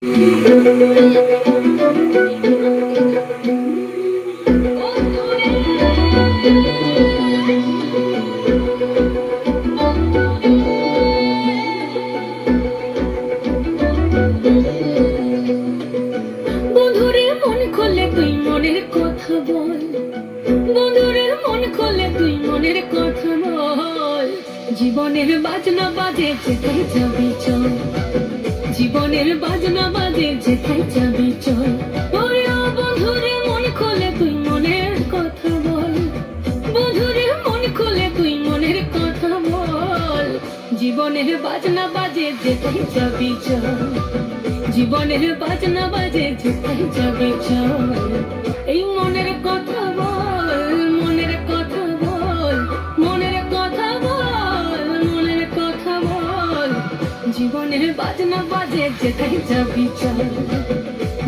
বন্ধুরে মন খুলে তুই মনের কথা বল, বন্ধুরে মন খুলে তুই মনের কথা বল। জীবনের বাজনা বাজে যেথায় যাবি চল, জীবনের বাজনা বাজে যেথায় যাবি চল। ওরে ও বন্ধুরে মন খুলে তুই মনের কথা বল, বন্ধুরে মন খুলে তুই মনের কথা বল। জীবনের বাজনা বাজে যেথায় যাবি চল, জীবনের বাজনা বাজে যেথায় যাবি চল। এই মনের কথা বল, মনের কথা বল, মনের কথা বল, মনের কথা বল। জীবনের বাজনা বাজে যেথায় যাবি চল,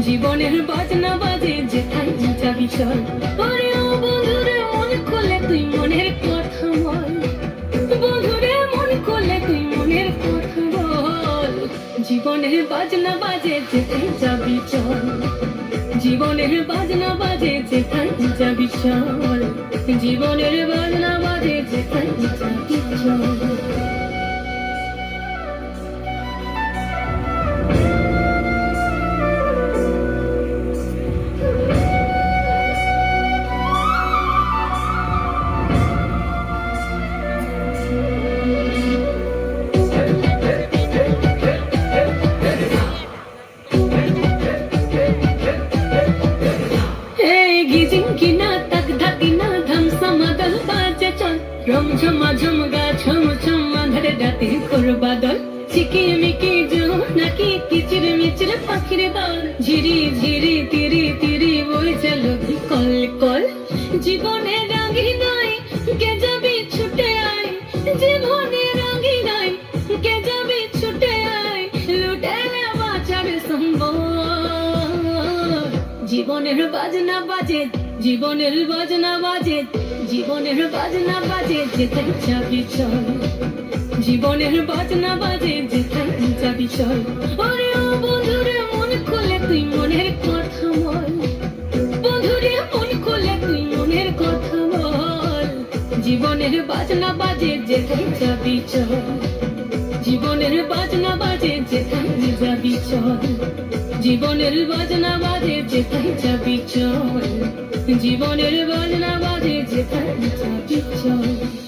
জীবনের বাজনা বাজে যেথায় যাবি চল। ওরে ও বন্ধুরে মন খুলে তুই মনের কথা বল, বন্ধুরে মন খুলে তুই মনের কথা বল। জীবনের বাজনা বাজে যেথায় যাবি চল, জীবনের বাজনা বাজে যেথায় যাবি চল, জীবনের বাজনা বাজে যেথায় যাবি চল। রম ঝমা ঝমগা ছম ছম আঁধারে রাতে খোর বাদল, চিকিমিকি নাকি কিচির মিচির পাখির দল। ঝিরি ঝিরি তিরি তিরি বই চলো কল কল। জীবনে রাঙি নাই কে যাবি ছুটে আয়, জীবনে রাঙি নাই কে যাবি ছুটে আয়। লুটে বাঁচার সম্ভব। জীবনের বাজনা বাজে, জীবনের বাজনা বাজে, জীবনের বাজনা বাজে যেথায় যাবি চল, জীবনের বাজনা বাজে যেথায় যাবি চল। ওরে ও বন্ধুরে মন খুলে তুই মনের কথা বল, বন্ধুরে মন খুলে তুই মনের কথা বল। জীবনের বাজনা বাজে যেথায় যাবি চল, জীবনের বাজনা বাজে যেথায় যাবি চল, জীবনের বাজনা বাজে যেথায় যাবি চল, জীবনের বাজনা বাজে যেথায় যাবি চল।